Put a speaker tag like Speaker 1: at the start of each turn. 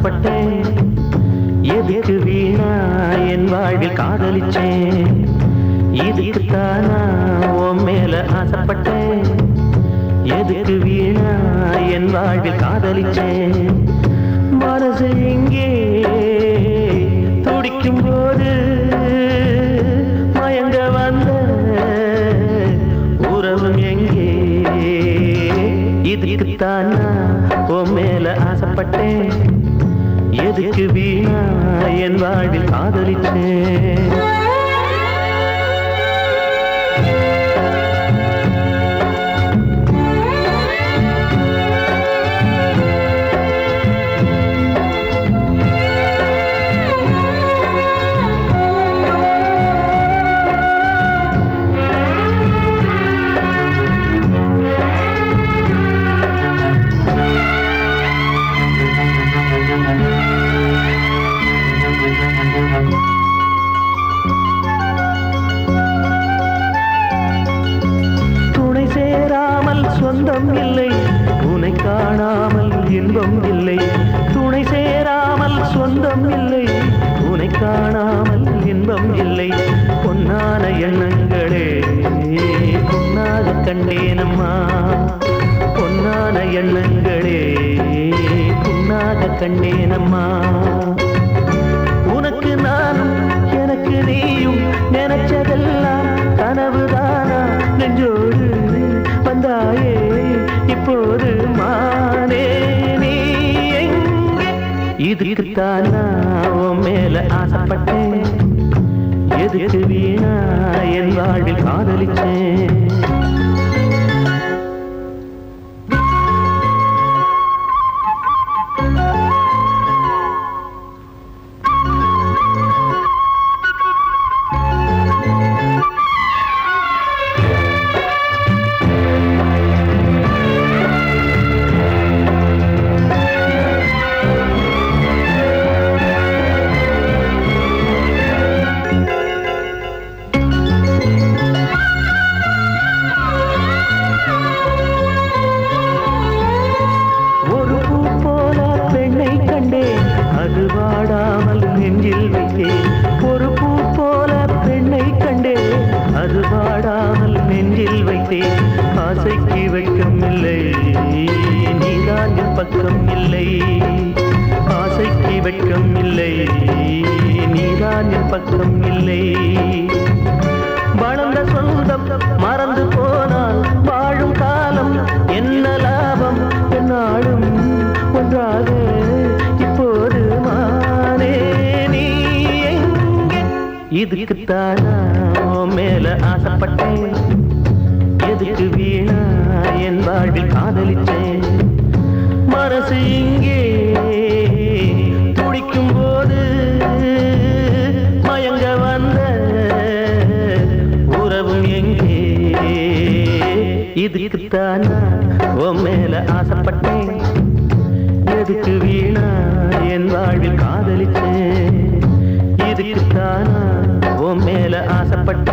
Speaker 1: ஆசைப்பட்டேன். எதுக்கு வீணா என் வாழ்வில் காதலிச்சேன். இதுக்குத்தானா உன் மேல ஆசைப்பட்டேன். எதுக்கு வீணா என் வாழ்வில் காதலிச்சேன். மனசு எங்கே துடிக்கும் போது மயங்க வந்த உறவும் எங்கே. இதுக்குத்தானா உன் மேல ஆசைப்பட்டேன். எதுக்கு வீணா என் வாழ்வில் காதலிச்சேன். துணை சேராமல் சொந்தம் இல்லை, உன்னை காணாமல் இன்பம் இல்லை. துணை சேராமல் சொந்தம் இல்லை, உன்னை காணாமல் இன்பம் இல்லை. பொன்னான எண்ணங்களே பொன்னாக கண்டேனம்மா. பொன்னான எண்ணங்களே பொன்னாக கண்டேனம்மா. உனக்கு நானும் எனக்கு நீயும் நினைச்சதெல்லாம் கனவுதானா. நெஞ்சோடு வந்தாயே இப்போது மானே நீ எங்கே. இதுக்குத்தானா உன் மேல ஆசைப்பட்டேன். எதுக்கு வீணா என் வாழ்வில் காதலிச்சேன். அது வாடாமல் நெஞ்சில் வைத்தேன். ஒரு பூ போல பெண்ணை கண்டே அது வாடாமல் நெஞ்சில் வைத்தேன். ஆசைக்கு வெட்கம் இல்லை, நீதான் என் பக்கம் இல்லை. ஆசைக்கு வெட்கம் இல்லை, நீதான் என் பக்கம் இல்லை. வளர்ந்த சொந்தம் மறந்து போனால் வாழும் காலம் என்ன லாபம். என்னாலும் ஒன்றாக இப்போது மானே நீ எங்கே. இதுக்குத்தானா உன் மேல ஆசைப்பட்டேன். எதுக்கு வீணா என் வாழ்வில் காதலிச்சேன். மனசு இங்கே துடிக்கும் போது மயங்க வந்த உறவும் எங்கே. இதுக்குத்தானா உன் மேல ஆசைப்பட்டேன். எதுக்கு வீணா என் வாழ்வில் காதலிச்சேன். இதுக்குத்தானா உன் மேல ஆசைப்பட்டேன்.